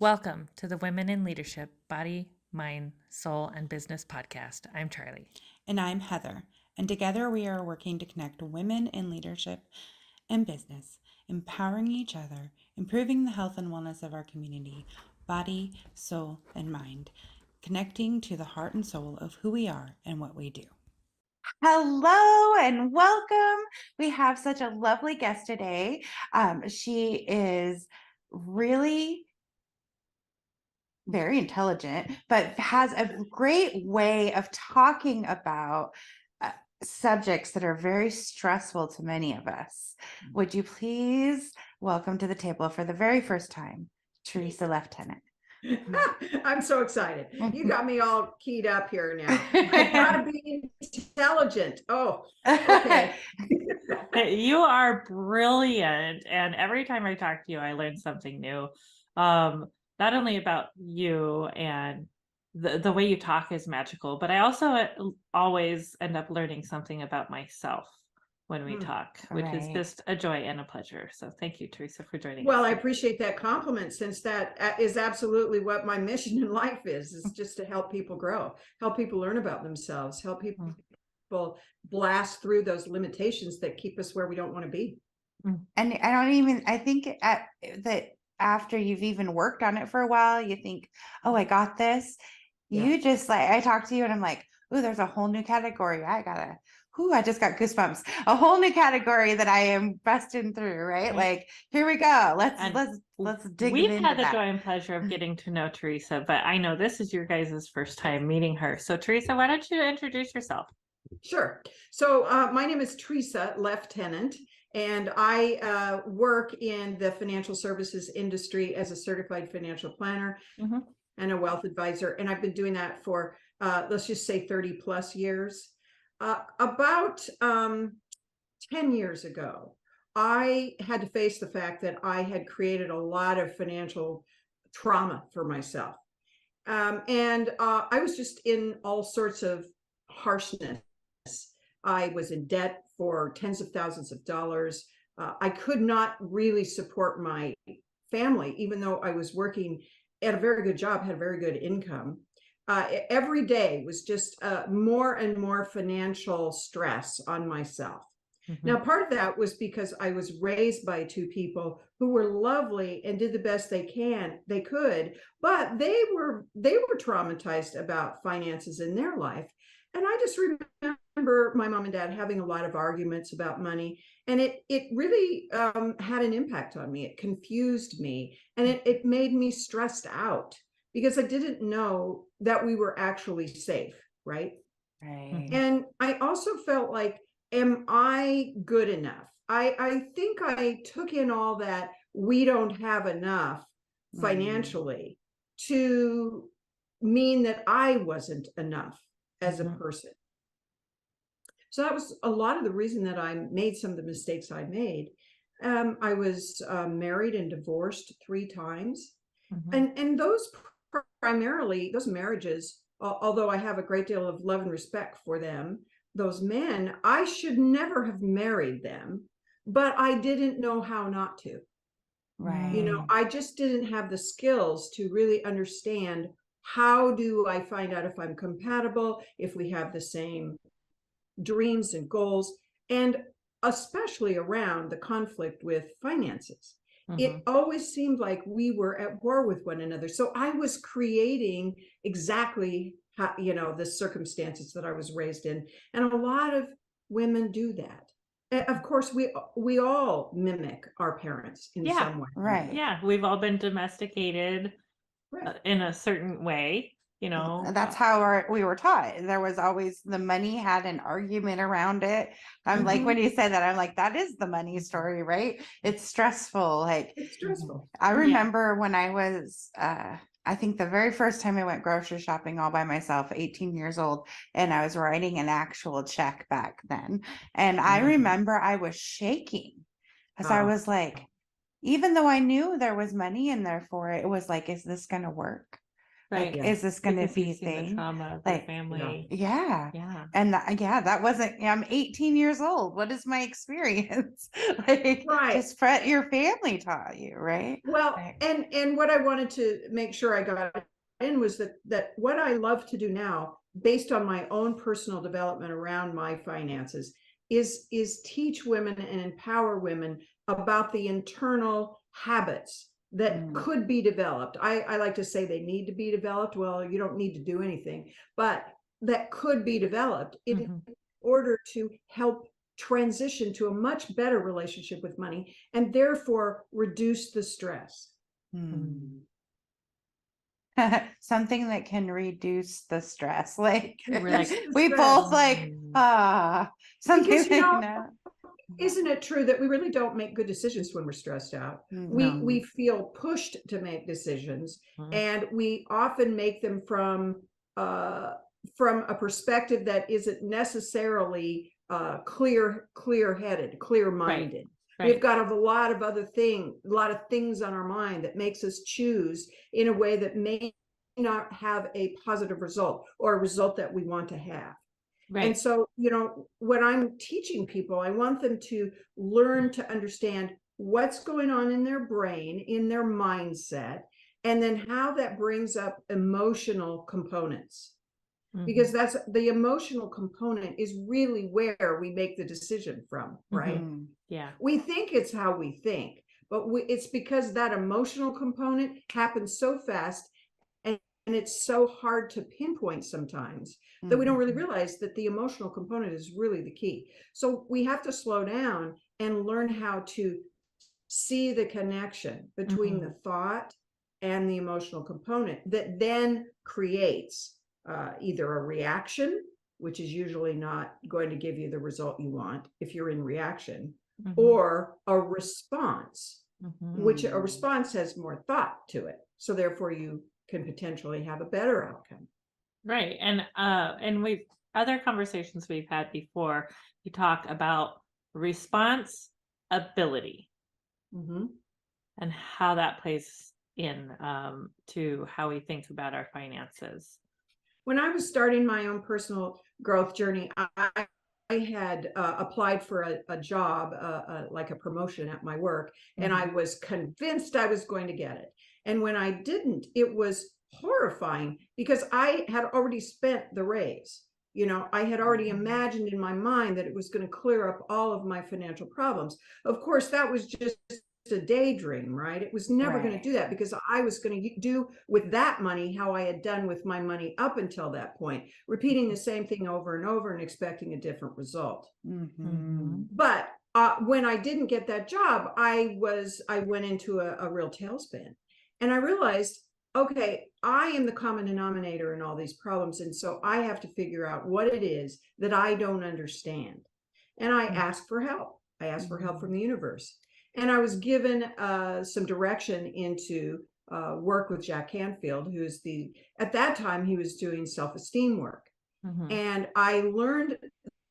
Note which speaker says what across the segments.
Speaker 1: Welcome to the Women in Leadership Body, Mind, Soul, and Business podcast. I'm Charlie.
Speaker 2: And I'm Heather. And together we are working to connect women in leadership and business, empowering each other, improving the health and wellness of our community, body, soul, and mind, connecting to the heart and soul of who we are and what we do. Hello and welcome. We have such a lovely guest today. She is really very intelligent, but has a great way of talking about subjects that are very stressful to many of us. Would you please welcome to the table for the very first time, Teresa Lieutenant.
Speaker 3: I'm so excited. You got me all keyed up here now. I gotta be intelligent. Oh, okay.
Speaker 1: You are brilliant. And every time I talk to you, I learn something new. Not only about you and the way you talk is magical, but I also always end up learning something about myself when we talk, which is just a joy and a pleasure. So thank you, Teresa, for joining us.
Speaker 3: Well, I appreciate that compliment, since that is absolutely what my mission in life is just to help people grow, help people learn about themselves, help people blast through those limitations that keep us where we don't want to be.
Speaker 2: And I think that after you've even worked on it for a while, you think, oh, I got this.
Speaker 3: Yeah.
Speaker 2: You just I talk to you and I'm like, oh, there's a whole new category. I just got goosebumps. A whole new category that I am busting through, right? Like, here we go. Let's dig into that.
Speaker 1: We've had the joy and pleasure of getting to know Teresa, but I know this is your guys' first time meeting her. So Teresa, why don't you introduce yourself?
Speaker 3: Sure. So my name is Teresa Lieutenant, and I work in the financial services industry as a certified financial planner and a wealth advisor. And I've been doing that for, let's just say 30 plus years. About 10 years ago, I had to face the fact that I had created a lot of financial trauma for myself. And I was just in all sorts of harshness. I was in debt for tens of thousands of dollars. I could not really support my family, even though I was working at a very good job, had a very good income. Every day was just more and more financial stress on myself. Now, part of that was because I was raised by two people who were lovely and did the best they could, but they were traumatized about finances in their life. And I just remember my mom and dad having a lot of arguments about money, and it really had an impact on me. It confused me, and it made me stressed out because I didn't know that we were actually safe, right?
Speaker 2: Right.
Speaker 3: And I also felt like, am I good enough? I think I took in all that we don't have enough financially to mean that I wasn't enough as a person. So that was a lot of the reason that I made some of the mistakes I made. I was married and divorced 3 times. And those primarily, those marriages, although I have a great deal of love and respect for them, those men, I should never have married them, but I didn't know how not to.
Speaker 2: Right.
Speaker 3: You know, I just didn't have the skills to really understand, how do I find out if I'm compatible, if we have the same dreams and goals, and especially around the conflict with finances. It always seemed like we were at war with one another. So I was creating exactly how, the circumstances that I was raised in. And a lot of women do that. Of course, we all mimic our parents in some way.
Speaker 2: Right.
Speaker 1: Yeah, we've all been domesticated in a certain way.
Speaker 2: That's how we were taught. There was always the money had an argument around it. I'm like, when you said that, I'm like, that is the money story, right? It's stressful.
Speaker 3: It's stressful.
Speaker 2: I remember when I was, I think the very first time I went grocery shopping all by myself, 18 years old, and I was writing an actual check back then. And I remember I was shaking because I was like, even though I knew there was money in there for it, it was like, is this going to work?
Speaker 1: Right.
Speaker 2: Like, is this going to
Speaker 1: Because
Speaker 2: be
Speaker 1: you've seen the
Speaker 2: thing?
Speaker 1: trauma of your
Speaker 2: Like,
Speaker 1: family.
Speaker 2: yeah.
Speaker 1: Yeah.
Speaker 2: And that wasn't, I'm 18 years old. What is my experience? Like,
Speaker 3: Right.
Speaker 2: just fret your family taught you, right?
Speaker 3: Well,
Speaker 2: Right.
Speaker 3: and what I wanted to make sure I got in was that what I love to do now, based on my own personal development around my finances, is teach women and empower women about the internal habits that could be developed. I like to say they need to be developed. Well, you don't need to do anything, but that could be developed in order to help transition to a much better relationship with money and therefore reduce the stress.
Speaker 1: Mm.
Speaker 2: Something that can reduce the stress. Like,
Speaker 3: Reduce the
Speaker 2: we
Speaker 3: stress.
Speaker 2: both like, something
Speaker 3: Because, you
Speaker 2: like
Speaker 3: know,
Speaker 2: that.
Speaker 3: isn't it true that we really don't make good decisions when we're stressed out?
Speaker 2: No.
Speaker 3: We feel pushed to make decisions,
Speaker 1: Mhm.
Speaker 3: and we often make them from a perspective that isn't necessarily clear-headed, clear-minded.
Speaker 1: Right.
Speaker 3: We've got a lot of things on our mind that makes us choose in a way that may not have a positive result or a result that we want to have.
Speaker 1: Right.
Speaker 3: And so, you know, when I'm teaching people, I want them to learn to understand what's going on in their brain, in their mindset, and then how that brings up emotional components. Because that's the emotional component is really where we make the decision from, right?
Speaker 1: Yeah.
Speaker 3: We think it's how we think, but it's because that emotional component happens so fast and it's so hard to pinpoint sometimes that we don't really realize that the emotional component is really the key. So we have to slow down and learn how to see the connection between the thought and the emotional component that then creates either a reaction, which is usually not going to give you the result you want if you're in reaction, or a response, which a response has more thought to it. So therefore you can potentially have a better outcome.
Speaker 1: Right. And we've other conversations we've had before, you talk about response ability and how that plays in to how we think about our finances.
Speaker 3: When I was starting my own personal growth journey, I had applied for a job, like a promotion at my work, and I was convinced I was going to get it. And when I didn't, it was horrifying because I had already spent the raise. You know, I had already imagined in my mind that it was going to clear up all of my financial problems. Of course, that was just a daydream, right? It was never going to do that because I was going to do with that money how I had done with my money up until that point, repeating the same thing over and over and expecting a different result. But when I didn't get that job, I went into a real tailspin, and I realized, okay, I am the common denominator in all these problems, and so I have to figure out what it is that I don't understand. And I asked for help. I asked for help from the universe. And I was given some direction into work with Jack Canfield, who's at that time, he was doing self-esteem work. And I learned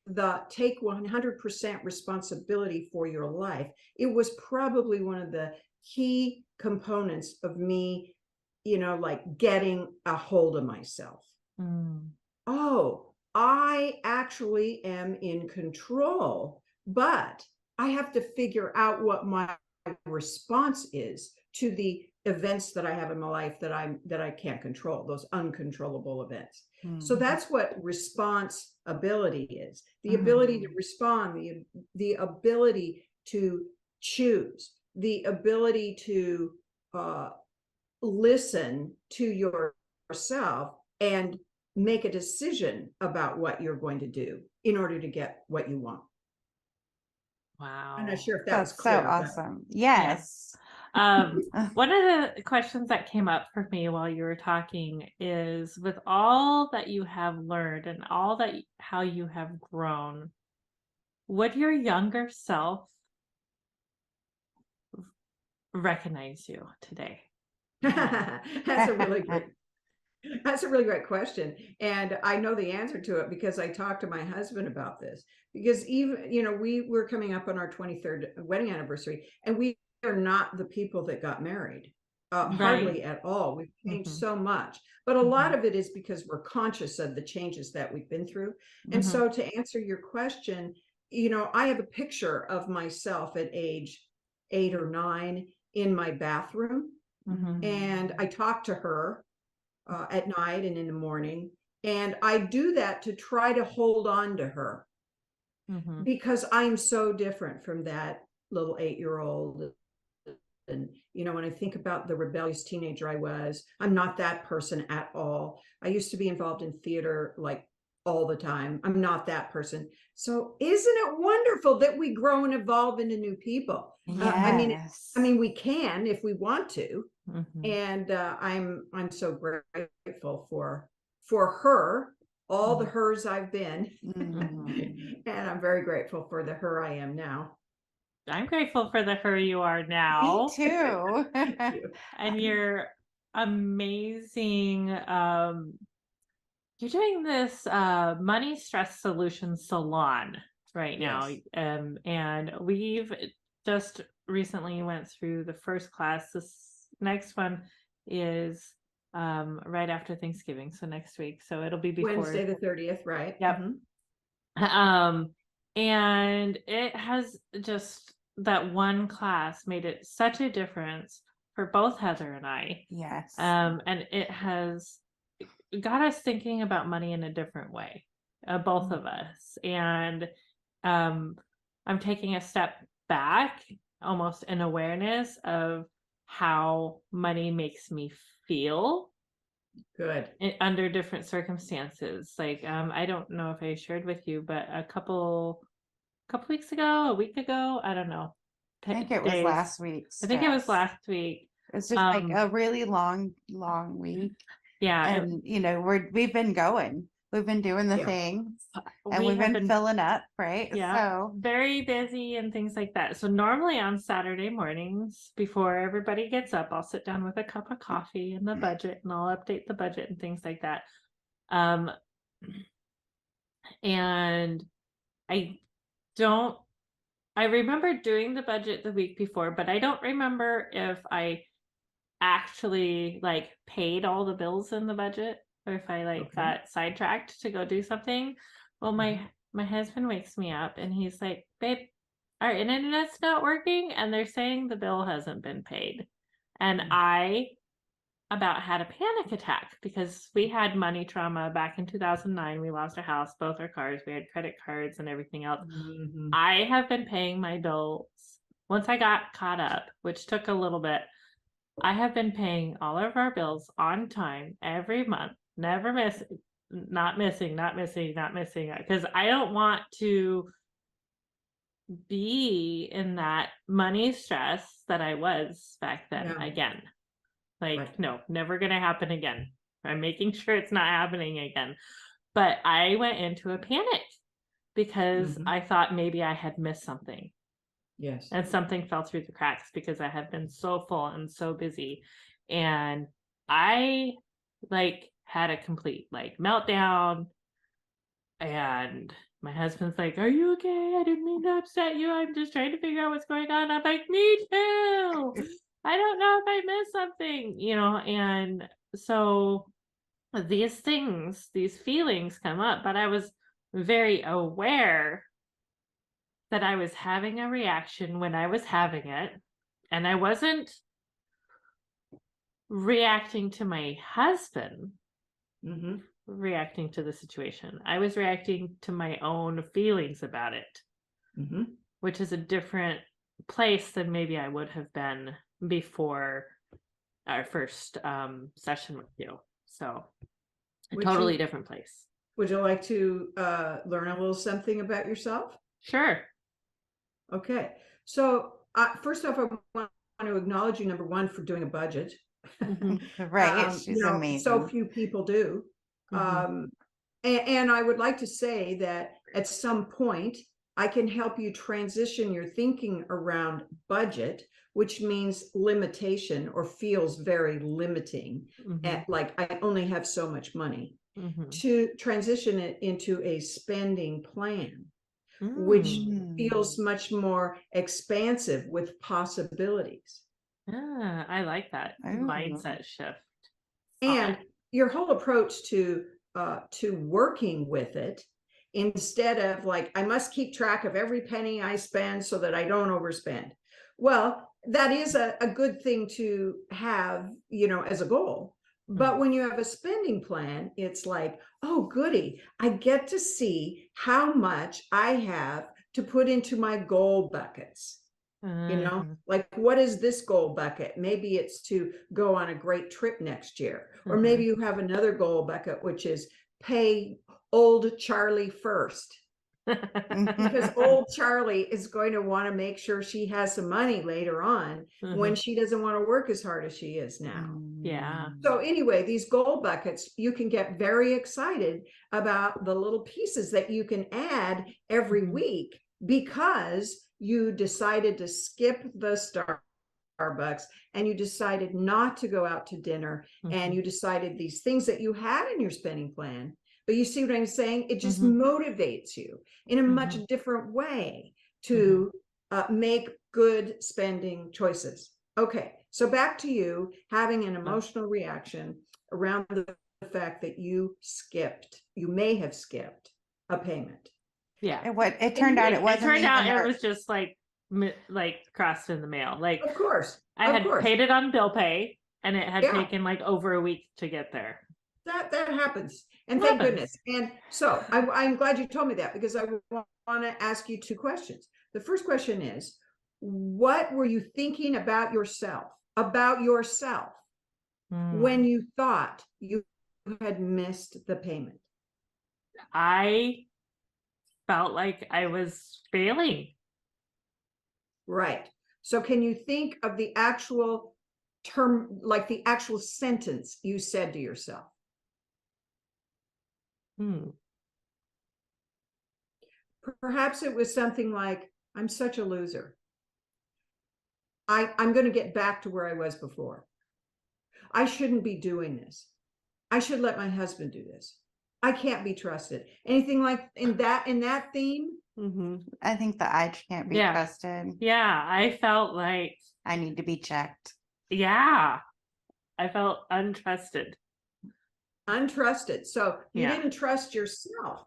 Speaker 3: the take 100% responsibility for your life. It was probably one of the key components of me, you know, like getting a hold of myself. Oh, I actually am in control, but I have to figure out what my response is to the events that I have in my life that I can't control, those uncontrollable events. So that's what response ability is. The ability to respond, the ability to choose, the ability to listen to yourself and make a decision about what you're going to do in order to get what you want.
Speaker 1: Wow.
Speaker 3: I'm not sure if that was
Speaker 2: That's
Speaker 3: clear.
Speaker 2: so awesome. Yes.
Speaker 1: One of the questions that came up for me while you were talking is, with all that you have learned and all that how you have grown, would your younger self recognize you today?
Speaker 3: That's a really great question. And I know the answer to it because I talked to my husband about this. Because even, you know, we were coming up on our 23rd wedding anniversary, and we are not the people that got married. hardly at all. We've changed
Speaker 1: Mhm.
Speaker 3: so much, but a lot of it is because we're conscious of the changes that we've been through. And
Speaker 1: Mhm.
Speaker 3: so to answer your question, I have a picture of myself at age 8 or 9 in my bathroom,
Speaker 1: Mhm.
Speaker 3: and I talk to her at night and in the morning. And I do that to try to hold on to her
Speaker 1: Mhm.
Speaker 3: because I'm so different from that little 8-year-old. And, when I think about the rebellious teenager I was, I'm not that person at all. I used to be involved in theater like all the time. I'm not that person. So isn't it wonderful that we grow and evolve into new people?
Speaker 2: Yes.
Speaker 3: I mean, we can if we want to.
Speaker 1: Mhm.
Speaker 3: And I'm so grateful for her, all the
Speaker 1: Mhm.
Speaker 3: hers I've been.
Speaker 2: Mhm.
Speaker 3: And I'm very grateful for the her I am now.
Speaker 1: I'm grateful for the her you are
Speaker 2: Me
Speaker 1: now
Speaker 2: too.
Speaker 3: Thank you.
Speaker 1: and your amazing you're doing this money stress solution salon right now.
Speaker 3: Yes.
Speaker 1: And we've just recently went through the first class. This next one is right after Thanksgiving, so next week. So it'll be before.
Speaker 3: Wednesday the 30th, right?
Speaker 1: Yep. And it has just that one class made it such a difference for both Heather and I.
Speaker 2: Yes.
Speaker 1: And it has got us thinking about money in a different way, both of us. And I'm taking a step back, almost in awareness of how money makes me feel
Speaker 3: Good.
Speaker 1: under different circumstances. Like I don't know if I shared with you, but a couple weeks ago, a week ago, I don't know.
Speaker 2: I think it was
Speaker 1: days.
Speaker 2: last week.
Speaker 1: I think it was
Speaker 2: Steph.
Speaker 1: last week.
Speaker 2: It's just like a really long week.
Speaker 1: Yeah,
Speaker 2: And we've been going. We've been doing the
Speaker 3: Yeah.
Speaker 2: things and
Speaker 1: we
Speaker 2: we've
Speaker 1: have
Speaker 2: been filling up, right?
Speaker 1: yeah,
Speaker 2: So
Speaker 1: very busy and things like that. So normally on Saturday mornings before everybody gets up, I'll sit down with a cup of coffee and the budget and I'll update the budget and things like that. And I don't I remember doing the budget the week before, but I don't remember if I actually like paid all the bills in the budget or if I like
Speaker 3: Okay.
Speaker 1: got sidetracked to go do something. Well, my husband wakes me up and he's like, "Babe, our internet's not working and they're saying the bill hasn't been paid." And I about had a panic attack because we had money trauma back in 2009. We lost our house, both our cars, we had credit cards and everything else. I have been paying my bills once I got caught up, which took a little bit. I have been paying all of our bills on time every month, never missing, not missing, because I don't want to be in that money stress that I was back then
Speaker 3: Yeah.
Speaker 1: again. Like,
Speaker 3: Right.
Speaker 1: no, never going to happen again. I'm making sure it's not happening again. But I went into a panic because I thought maybe I had missed something.
Speaker 3: Yes.
Speaker 1: And something fell through the cracks because I have been so full and so busy. And I like had a complete like meltdown. And my husband's like, "Are you okay? I didn't mean to upset you. I'm just trying to figure out what's going on." I'm like, "Me too. I don't know if I missed something, and so these things, these feelings come up, but I was very aware that I was having a reaction when I was having it, and I wasn't reacting to my husband, reacting to the situation. I was reacting to my own feelings about it, which is a different place than maybe I would have been before our first session with you. So a totally different place.
Speaker 3: Would you like to learn a little something about yourself?
Speaker 1: Sure.
Speaker 3: Okay. So first off, I want to acknowledge you, number one, for doing a budget.
Speaker 2: Right. She's amazing.
Speaker 3: So few people do. And I would like to say that at some point, I can help you transition your thinking around budget, which means limitation or feels very limiting. At like, I only have so much money, to transition it into a spending plan, which feels much more expansive with possibilities.
Speaker 1: I like that
Speaker 2: Ooh.
Speaker 1: mindset shift.
Speaker 3: And your whole approach to working with it, instead of like, I must keep track of every penny I spend so that I don't overspend. Well, that is a good thing to have, as a goal. But when you have a spending plan, it's like, oh, goody, I get to see how much I have to put into my goal buckets. Like, what is this goal bucket? Maybe it's to go on a great trip next year. Or maybe you have another goal bucket, which is pay old Charlie first. Because old Charlie is going to want to make sure she has some money later on when she doesn't want to work as hard as she is now.
Speaker 1: Yeah.
Speaker 3: So anyway, these goal buckets, you can get very excited about the little pieces that you can add every week because you decided to skip the Starbucks and you decided not to go out to dinner and you decided these things that you had in your spending plan. But you see what I'm saying? It just motivates you in a much different way to make good spending choices. Okay, so back to you having an emotional reaction around the fact that you may have skipped a payment.
Speaker 1: Yeah.
Speaker 2: It turned out it wasn't.
Speaker 1: It turned out
Speaker 2: even
Speaker 1: it was just like crossed in the mail. Like,
Speaker 3: of course,
Speaker 1: I had paid it on bill pay, and it had
Speaker 3: Yeah.
Speaker 1: taken like over a week to get there.
Speaker 3: That happens, and thank goodness. And so I'm glad you told me that, because I want to ask you two questions. The first question is, what were you thinking about yourself when you thought you had missed the payment?
Speaker 1: I felt like I was failing.
Speaker 3: Right. So can you think of the actual term, like the actual sentence you said to yourself? Perhaps it was something like, I'm such a loser. I'm going to get back to where I was before. I shouldn't be doing this. I should let my husband do this. I can't be trusted. Anything like in that theme?
Speaker 2: I think that I can't be trusted.
Speaker 1: Yeah, I felt like
Speaker 2: I need to be checked.
Speaker 1: Yeah, I felt untrusted.
Speaker 3: So you didn't trust yourself.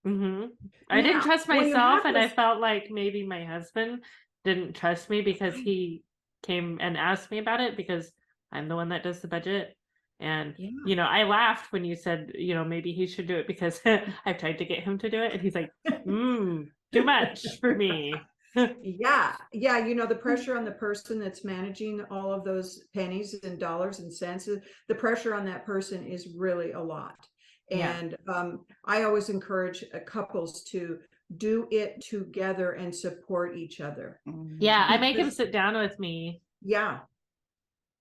Speaker 1: I didn't trust myself, and I felt like maybe my husband didn't trust me because he came and asked me about it, because I'm the one that does the budget. And I laughed when you said, maybe he should do it, because I've tried to get him to do it, and he's like, too much for me.
Speaker 3: Yeah. The pressure on the person that's managing all of those pennies and dollars and cents, the pressure on that person is really a lot. And I always encourage couples to do it together and support each other.
Speaker 1: Yeah, I make him sit down with me.
Speaker 3: Yeah.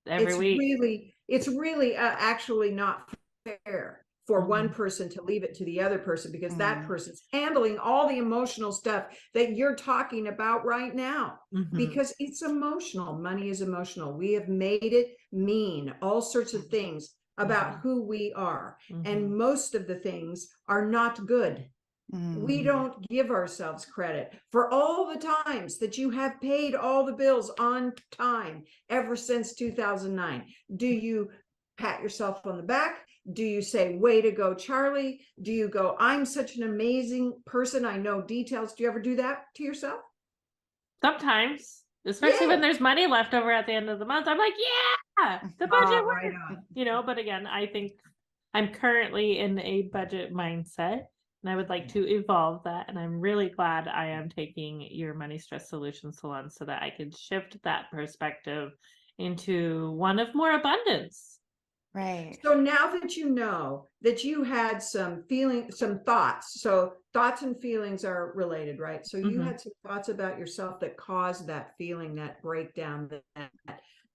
Speaker 1: Every week.
Speaker 3: It's really actually not fair for one person to leave it to the other person, because that person's handling all the emotional stuff that you're talking about right now, because it's emotional. Money is emotional. We have made it mean all sorts of things about who we are. And most of the things are not good. We don't give ourselves credit for all the times that you have paid all the bills on time ever since 2009. Do you pat yourself on the back? Do you say, way to go, Charlie? Do you go, I'm such an amazing person, I know details? Do you ever do that to yourself?
Speaker 1: Sometimes, especially when there's money left over at the end of the month. I'm like, yeah, the budget
Speaker 3: right on.
Speaker 1: But again, I think I'm currently in a budget mindset, and I would like to evolve that. And I'm really glad I am taking your Money Stress Solution Salon, so that I can shift that perspective into one of more abundance.
Speaker 2: Right.
Speaker 3: So now that you know that you had some thoughts, so thoughts and feelings are related, right? So you had some thoughts about yourself that caused that feeling, that breakdown, that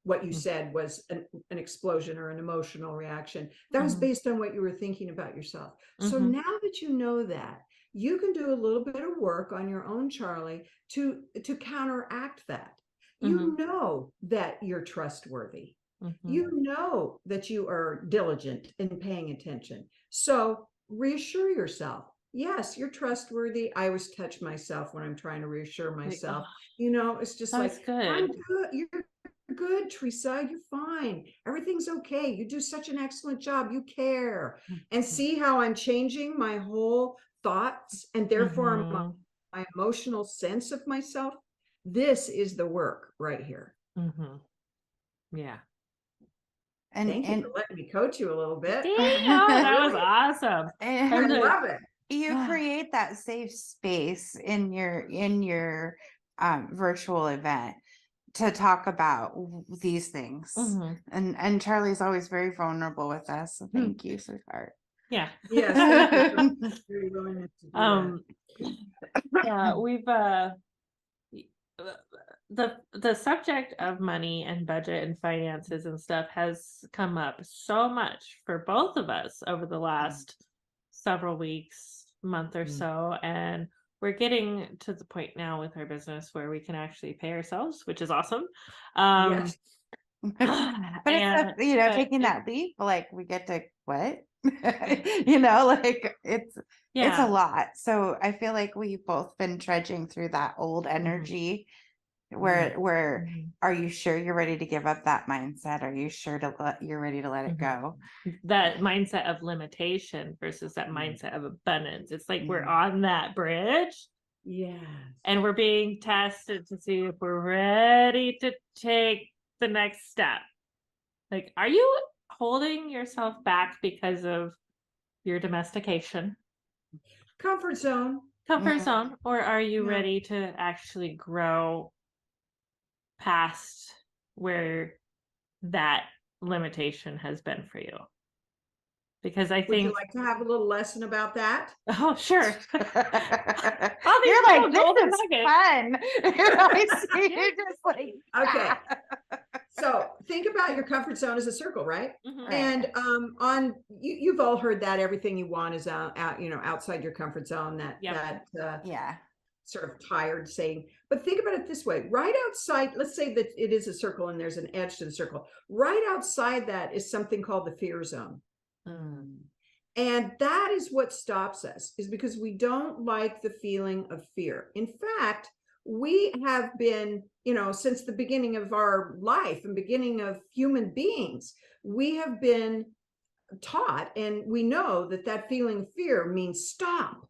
Speaker 3: what you said was an explosion or an emotional reaction. That was based on what you were thinking about yourself. So now that you know that, you can do a little bit of work on your own, Charlie, to counteract that. You know that you're trustworthy. You know that you are diligent in paying attention. So reassure yourself. Yes, you're trustworthy. I always touch myself when I'm trying to reassure myself. It's just like,
Speaker 1: good.
Speaker 3: I'm good. You're good, Teresa. You're fine. Everything's okay. You do such an excellent job. You care. And see how I'm changing my whole thoughts and therefore
Speaker 1: Mhm.
Speaker 3: my emotional sense of myself. This is the work right here.
Speaker 1: Mhm. Yeah.
Speaker 3: Thank you for letting me coach you a little bit.
Speaker 1: Oh, that was awesome.
Speaker 3: I
Speaker 1: I'm like,
Speaker 3: love it.
Speaker 2: You create that safe space in your virtual event to talk about these things.
Speaker 1: mhm.
Speaker 2: And Charlie's always very vulnerable with us. So thank you, sweetheart.
Speaker 1: Yeah.
Speaker 3: Yes, thank you for your willingness to do that.
Speaker 1: Yeah, we've the subject of money and budget and finances and stuff has come up so much for both of us over the last several weeks, month or so, and we're getting to the point now with our business where we can actually pay ourselves, which is awesome.
Speaker 3: Yes.
Speaker 2: But
Speaker 1: And
Speaker 2: it's you know,
Speaker 1: but
Speaker 2: taking
Speaker 1: it-
Speaker 2: that leap, like we get to what? You know, like it's a
Speaker 1: yeah,
Speaker 2: lot. So I feel like we've both been trudging through that old energy where
Speaker 1: Mhm.
Speaker 2: are you sure you're ready to give up that mindset? Are you sure you're ready to let it go?
Speaker 1: That mindset of limitation versus that mindset of abundance. It's like we're on that bridge
Speaker 3: Yes.
Speaker 1: and we're being tested to see if we're ready to take the next step. Like, are you holding yourself back because of your domestication,
Speaker 3: Comfort zone.
Speaker 1: comfort zone, or are you
Speaker 3: Yeah.
Speaker 1: ready to actually grow past where that limitation has been for you? Because I
Speaker 3: Would you
Speaker 1: think,
Speaker 3: like to have a little lesson about that?
Speaker 1: oh, sure. All these
Speaker 2: You're
Speaker 1: little
Speaker 2: like,
Speaker 1: golden
Speaker 2: this is
Speaker 1: nuggets.
Speaker 2: fun. I see you just like,
Speaker 3: Okay. So think about your comfort zone as a circle, right?
Speaker 1: Mhm.
Speaker 3: And on you've all heard that everything you want is out outside your comfort zone.
Speaker 1: Yep.
Speaker 2: yeah.
Speaker 3: Sort of tired saying. But think about it this way: right outside, let's say that it is a circle and there's an edge to the circle. Right outside that is something called the fear zone. And that is what stops us, is because we don't like the feeling of fear. In fact, we have been, since the beginning of our life and beginning of human beings, we have been taught, and we know that that feeling of fear means stop,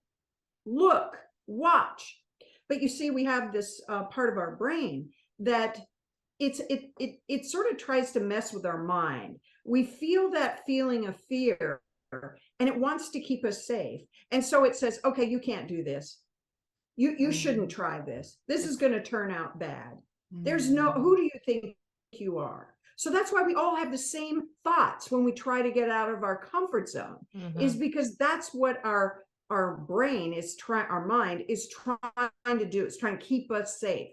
Speaker 3: look, watch. But you see, we have this part of our brain that it sort of tries to mess with our mind. We feel that feeling of fear and it wants to keep us safe. And so it says, okay, you can't do this. You shouldn't try this. This is going to turn out bad. There's no, who do you think you are? So that's why we all have the same thoughts when we try to get out of our comfort zone, is because that's what our brain is trying, our mind is trying to do. It's trying to keep us safe.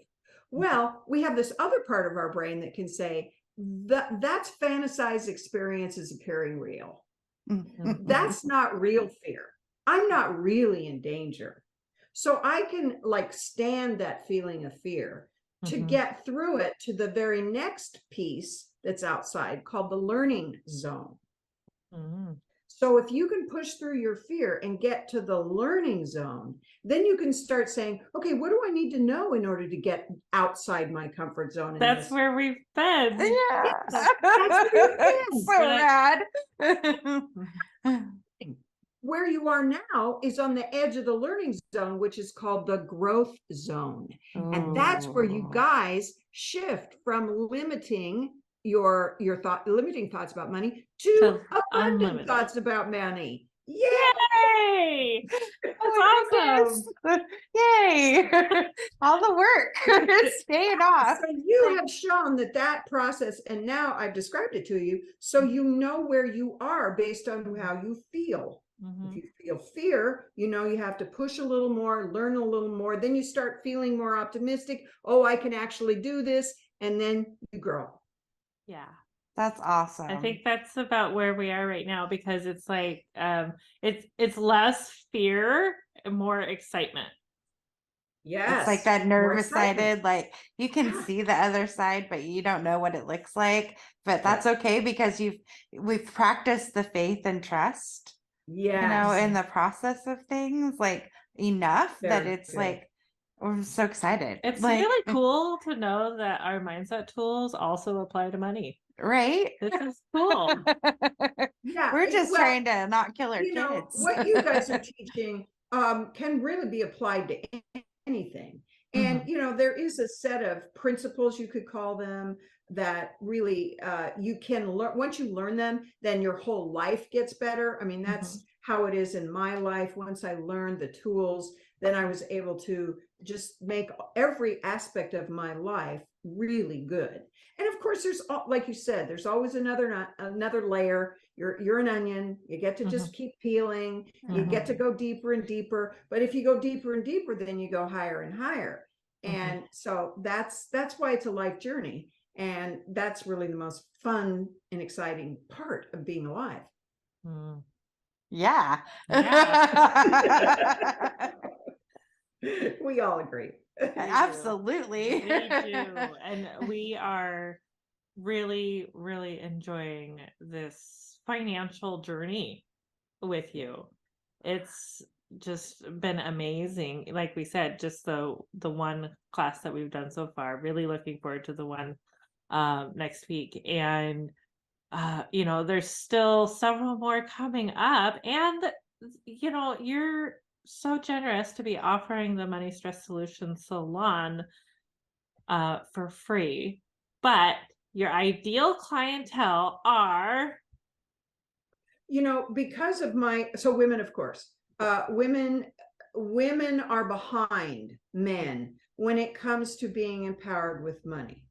Speaker 3: Well, we have this other part of our brain that can say that's fantasized experiences appearing real. That's not real fear. I'm not really in danger. So I can like stand that feeling of fear to get through it to the very next piece that's outside called the learning zone. So if you can push through your fear and get to the learning zone, then you can start saying, okay, what do I need to know in order to get outside my comfort zone?
Speaker 1: That's where we've been.
Speaker 2: Yeah.
Speaker 3: That's where
Speaker 2: So rad.
Speaker 3: Where you are now is on the edge of the learning zone, which is called the growth zone. And that's where you guys shift from limiting your limiting thoughts about money to abundant
Speaker 1: unlimited
Speaker 3: thoughts about money.
Speaker 1: Yay! That's awesome.
Speaker 2: Yay. All the work is paying off.
Speaker 3: So you have shown that process, and now I've described it to you, so you know where you are based on how you feel. If you feel fear, you have to push a little more, learn a little more, then you start feeling more optimistic. Oh, I can actually do this. And then you grow.
Speaker 1: Yeah.
Speaker 2: That's awesome.
Speaker 1: I think that's about where we are right now, because it's like it's less fear and more excitement.
Speaker 3: Yes.
Speaker 2: It's like that nervous sided, like you can see the other side, but you don't know what it looks like. But that's okay, because we've practiced the faith and trust.
Speaker 3: Yes.
Speaker 2: In the process of things, like enough that it's like We're so excited.
Speaker 1: It's
Speaker 2: Like,
Speaker 1: really cool to know that our mindset tools also apply to money.
Speaker 2: right?
Speaker 1: This is cool.
Speaker 3: Yeah,
Speaker 2: We're just
Speaker 3: well,
Speaker 2: trying to not kill our
Speaker 3: you know,
Speaker 2: kids.
Speaker 3: what you guys are teaching can really be applied to anything. And,
Speaker 1: Mhm.
Speaker 3: you know, there is a set of principles, you could call them, that really you can learn. Once you learn them, then your whole life gets better. I mean, that's how it is in my life. Once I learned the tools, then I was able to just make every aspect of my life really good. And of course, there's, like you said, there's always another layer. You're an onion. You get to just keep peeling. You get to go deeper and deeper. But if you go deeper and deeper, then you go higher and higher. And so that's why it's a life journey. And that's really the most fun and exciting part of being alive.
Speaker 1: Mm.
Speaker 2: Yeah.
Speaker 3: We all agree.
Speaker 2: Absolutely.
Speaker 1: We do. And we are really, really enjoying this financial journey with you. It's just been amazing. Like we said, just the one class that we've done so far. Really looking forward to the one next week. And you know, there's still several more coming up. And you know, you're so generous to be offering the Money Stress Solution Salon for free. But your ideal clientele are,
Speaker 3: You know, because of so women, of course, women are behind men when it comes to being empowered with money.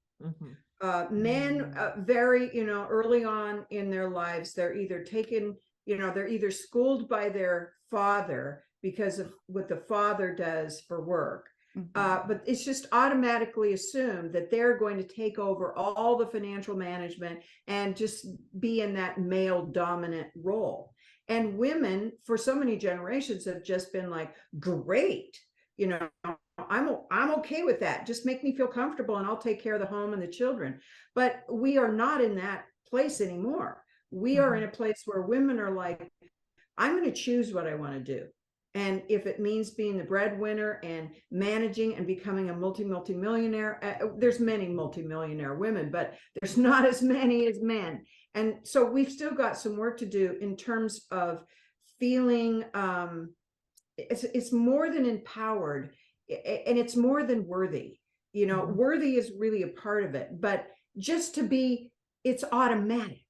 Speaker 3: Men very, you know, early on in their lives, they're either taken, you know, they're either schooled by their father because of what the father does for work. But it's just automatically assumed that they're going to take over all the financial management and just be in that male dominant role. And women for so many generations have just been like, great, you know, I'm okay with that. Just make me feel comfortable and I'll take care of the home and the children. But we are not in that place anymore. We are in a place where women are like, I'm going to choose what I want to do. And if it means being the breadwinner and managing and becoming a multi-millionaire, there's many multi-millionaire women, but there's not as many as men. And so we've still got some work to do in terms of feeling it's more than empowered, and it's more than worthy. You know, worthy is really a part of it, but just to be, it's automatic.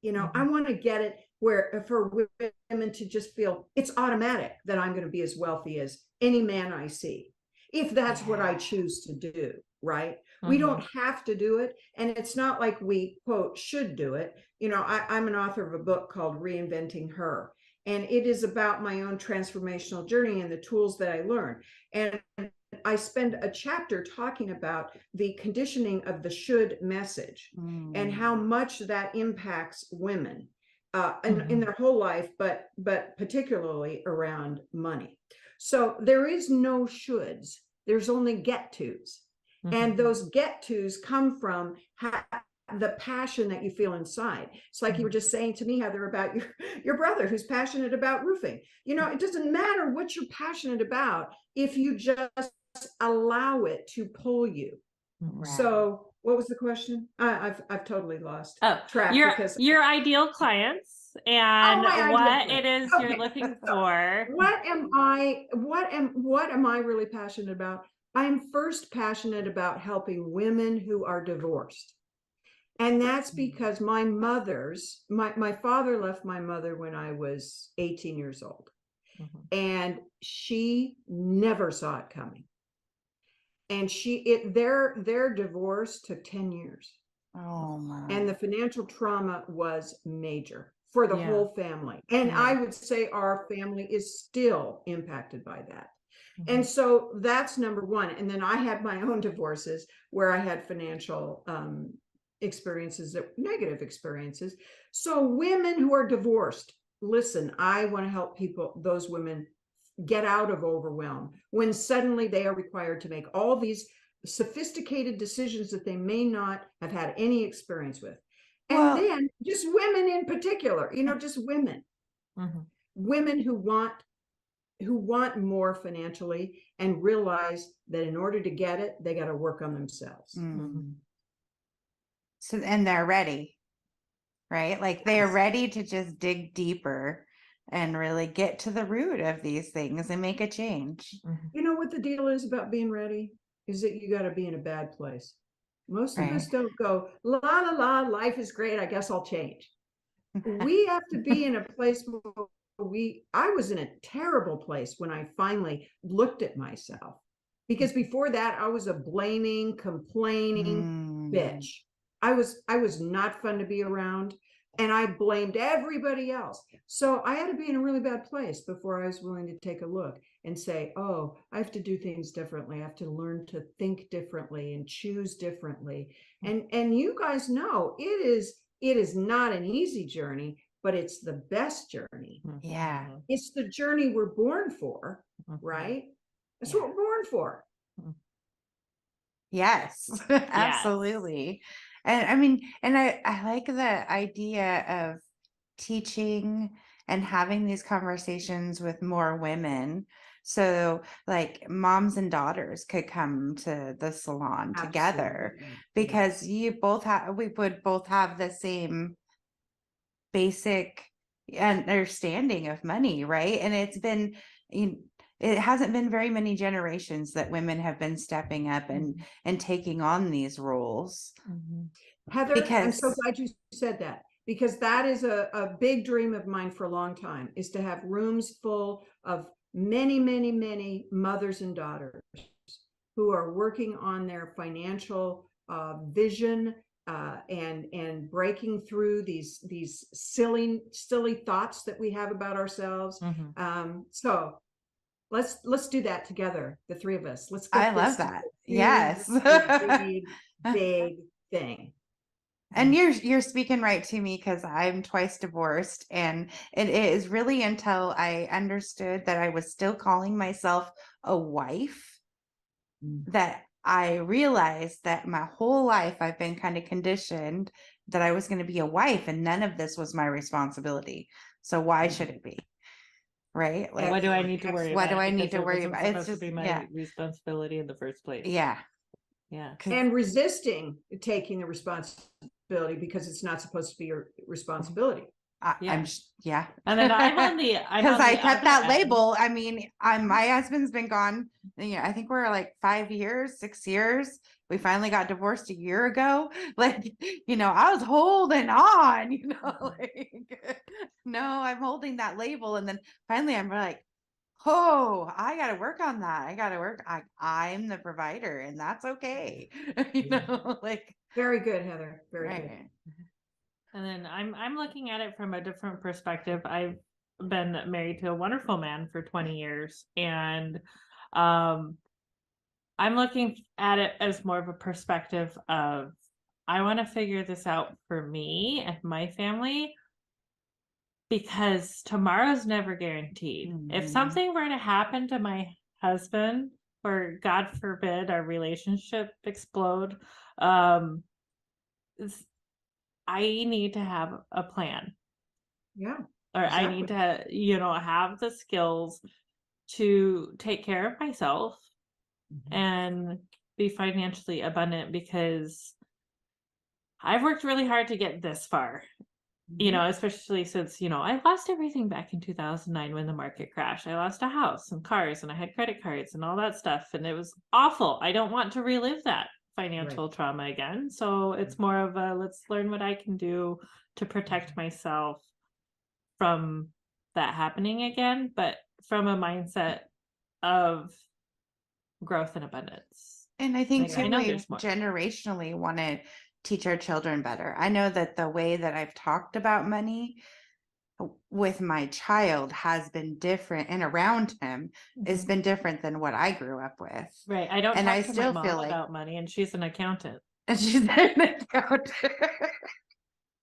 Speaker 3: You know, I want to get it where for women to just feel it's automatic that I'm going to be as wealthy as any man I see, if that's what I choose to do, right? We don't have to do it. And it's not like we, quote, should do it. You know, I'm an author of a book called Reinventing Her. And it is about my own transformational journey and the tools that I learned. And I spend a chapter talking about the conditioning of the should message and how much that impacts women in their whole life, but particularly around money. So there is no shoulds. There's only get tos. And those get tos come from the passion that you feel inside. It's like you were just saying to me, Heather, about your brother who's passionate about roofing. You know, it doesn't matter what you're passionate about if you just allow it to pull you. So what was the question? I've totally lost track.
Speaker 1: Your ideal clients and what it is you're looking for.
Speaker 3: What am I really passionate about? I'm first passionate about helping women who are divorced. And that's because my father left my mother when I was 18 years old. And she never saw it coming. And their divorce took 10 years.
Speaker 2: Oh my.
Speaker 3: And the financial trauma was major for the whole family. And I would say our family is still impacted by that. And so that's number one. And then I had my own divorces where I had financial experiences, negative experiences. So women who are divorced, listen, I want to help those women get out of overwhelm when suddenly they are required to make all these sophisticated decisions that they may not have had any experience with. And then just women in particular, you know, just women who want who want more financially and realize that in order to get it, they got to work on themselves.
Speaker 2: Mm. So, and they're ready, right? Like they're
Speaker 3: Yes.
Speaker 2: ready to just dig deeper and really get to the root of these things and make a change.
Speaker 3: You know what the deal is about being ready? Is that you got to be in a bad place. Most of us
Speaker 2: Right.
Speaker 3: don't go, la la la, life is great, I guess I'll change. We have to be in a place where I was in a terrible place when I finally looked at myself. Because before that, I was a blaming, complaining bitch. I was not fun to be around, and I blamed everybody else. So I had to be in a really bad place before I was willing to take a look and say, oh, I have to do things differently. I have to learn to think differently and choose differently. And you guys know it is not an easy journey, but it's the best journey.
Speaker 2: Yeah.
Speaker 3: It's the journey we're born for, right? That's what we're born for.
Speaker 2: Yes, absolutely. And I mean, and I like the idea of teaching and having these conversations with more women. So like moms and daughters could come to the salon together
Speaker 3: Absolutely.
Speaker 2: because we would both have the same basic understanding of money, right? And it hasn't been very many generations that women have been stepping up and taking on these roles.
Speaker 3: Heather, I'm so
Speaker 2: Because
Speaker 3: glad you said that, because that is a big dream of mine for a long time, is to have rooms full of many, many, many mothers and daughters who are working on their financial vision and breaking through these silly thoughts that we have about ourselves. So let's do that together, the three of us. Let's get
Speaker 2: I love
Speaker 3: this
Speaker 2: that.
Speaker 3: really,
Speaker 2: Yes.
Speaker 3: really big thing.
Speaker 2: And you're speaking right to me because I'm twice divorced, and it is really until I understood that I was still calling myself a wife that I realized that my whole life I've been kind of conditioned that I was going to be a wife and none of this was my responsibility. So why should it be? Right? Like,
Speaker 1: What do I need to worry
Speaker 2: what
Speaker 1: about?
Speaker 2: do I need
Speaker 1: Because
Speaker 2: to
Speaker 1: it
Speaker 2: worry
Speaker 1: wasn't
Speaker 2: about? It's
Speaker 1: supposed to
Speaker 2: just,
Speaker 1: be my responsibility in the first place.
Speaker 2: yeah.
Speaker 1: Yeah.
Speaker 3: And resisting taking the responsibility because it's not supposed to be your responsibility.
Speaker 2: And
Speaker 1: then I'm on the
Speaker 2: because I kept that
Speaker 1: other end.
Speaker 2: label. I mean, my husband's been gone. I think we're like 5 years, 6 years. We finally got divorced a year ago. Like, I was holding on. Like, no, I'm holding that label, and then finally, I'm like, oh, I got to work on that. I got to work. I'm the provider, and that's okay. Like,
Speaker 3: very good, Heather. Very good.
Speaker 1: And then I'm looking at it from a different perspective. I've been married to a wonderful man for 20 years, and I'm looking at it as more of a perspective of I want to figure this out for me and my family, because tomorrow's never guaranteed. If something were to happen to my husband, or God forbid our relationship explode, I need to have a plan.
Speaker 3: Yeah.
Speaker 1: Or I need to, have the skills to take care of myself and be financially abundant, because I've worked really hard to get this far, especially since, I lost everything back in 2009 when the market crashed. I lost a house and cars, and I had credit cards and all that stuff. And it was awful. I don't want to relive that financial trauma again. So it's more of a, let's learn what I can do to protect myself from that happening again, but from a mindset of growth and abundance.
Speaker 2: And I think too, we
Speaker 1: there's more.
Speaker 2: generationally want to teach our children better. I know that the way that I've talked about money with my child has been different, and around him has been different than what I grew up with.
Speaker 1: Right. I don't
Speaker 2: and
Speaker 1: talk
Speaker 2: I
Speaker 1: to
Speaker 2: still
Speaker 1: my
Speaker 2: feel
Speaker 1: mom
Speaker 2: like
Speaker 1: about money, and she's an accountant.
Speaker 2: and she's an accountant.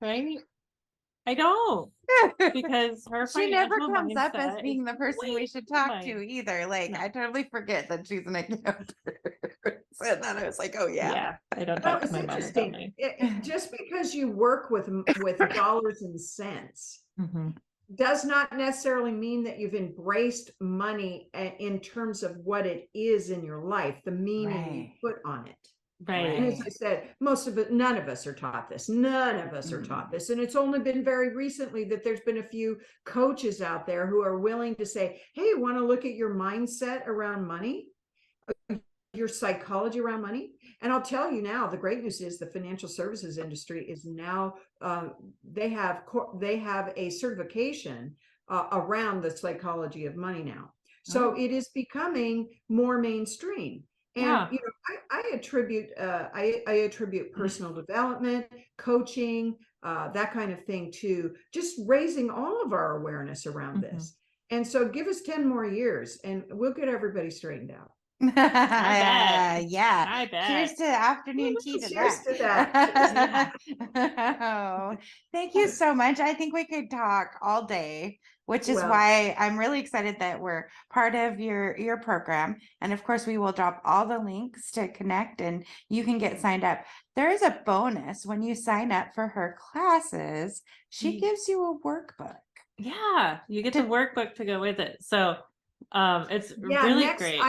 Speaker 1: Right? I don't, because her
Speaker 2: she never
Speaker 1: financial
Speaker 2: comes up as
Speaker 1: mindset
Speaker 2: being
Speaker 1: is
Speaker 2: the person we
Speaker 1: way
Speaker 2: should talk
Speaker 1: mine.
Speaker 2: to either. Like,
Speaker 1: No.
Speaker 2: I totally forget that she's an accountant. So then I was like, oh yeah.
Speaker 1: I don't
Speaker 3: Well,
Speaker 1: talk to
Speaker 3: it's
Speaker 1: my mom about
Speaker 3: interesting.
Speaker 1: money.
Speaker 3: Just because you work with dollars and cents does not necessarily mean that you've embraced money in terms of what it is in your life, the meaning you put on it.
Speaker 1: Right.
Speaker 3: And as I said, most of it, none of us are taught this. None of us are taught this. And it's only been very recently that there's been a few coaches out there who are willing to say, hey, want to look at your mindset around money, your psychology around money? And I'll tell you now, the great news is the financial services industry is now, they have a certification around the psychology of money now. So it is becoming more mainstream. And
Speaker 1: Yeah.
Speaker 3: you know, I attribute personal development, coaching, that kind of thing to just raising all of our awareness around this. And so give us 10 more years and we'll get everybody straightened out.
Speaker 1: bet.
Speaker 2: Yeah.
Speaker 1: I bet.
Speaker 2: Cheers to afternoon tea to
Speaker 3: Cheers
Speaker 2: that.
Speaker 3: to that.
Speaker 2: Oh, thank you so much. I think we could talk all day, which is
Speaker 3: Well,
Speaker 2: why I'm really excited that we're part of your program. And of course, we will drop all the links to connect and you can get signed up. There is a bonus when you sign up for her classes. She gives you a workbook.
Speaker 1: Yeah, you get the workbook to go with it. So it's
Speaker 3: yeah,
Speaker 1: really
Speaker 3: next,
Speaker 1: great.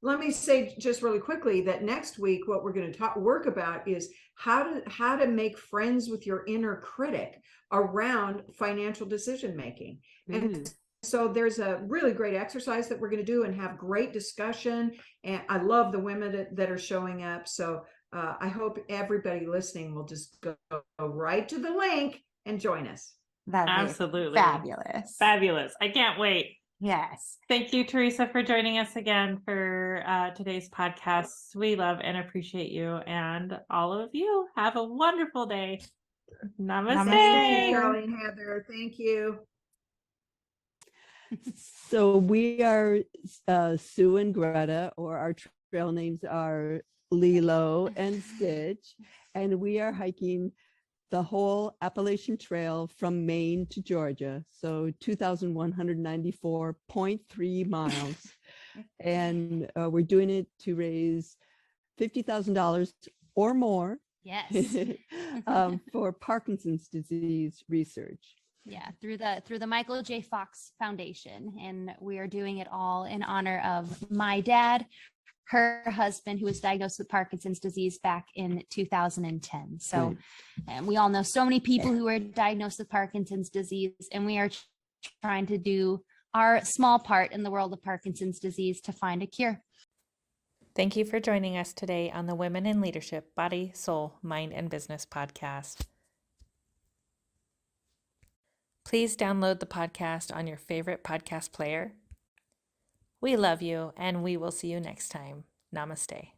Speaker 3: let me say just really quickly that next week, what we're going to work about is how to make friends with your inner critic around financial decision making. And so there's a really great exercise that we're going to do and have great discussion. And I love the women that are showing up. So I hope everybody listening will just go right to the link and join us.
Speaker 2: That'd be
Speaker 1: Absolutely.
Speaker 2: fabulous.
Speaker 1: Fabulous. I can't wait.
Speaker 2: Yes.
Speaker 1: Thank you, Teresa, for joining us again for today's podcast. We love and appreciate you, and all of you. Have a wonderful day. Namaste.
Speaker 3: Thank you, Charlie and Heather. Thank you.
Speaker 4: So we are Sue and Greta, or our trail names are Lilo and Stitch, and we are hiking the whole Appalachian Trail from Maine to Georgia, so 2,194.3 miles. And we're doing it to raise $50,000 or more for Parkinson's disease research.
Speaker 5: Yeah, through the Michael J. Fox Foundation. And we are doing it all in honor of my dad, her husband, who was diagnosed with Parkinson's disease back in 2010. So and we all know so many people who are diagnosed with Parkinson's disease, and we are trying to do our small part in the world of Parkinson's disease to find a cure.
Speaker 6: Thank you for joining us today on the Women in Leadership Body, Soul, Mind, and Business podcast. Please download the podcast on your favorite podcast player. We love you, and we will see you next time. Namaste.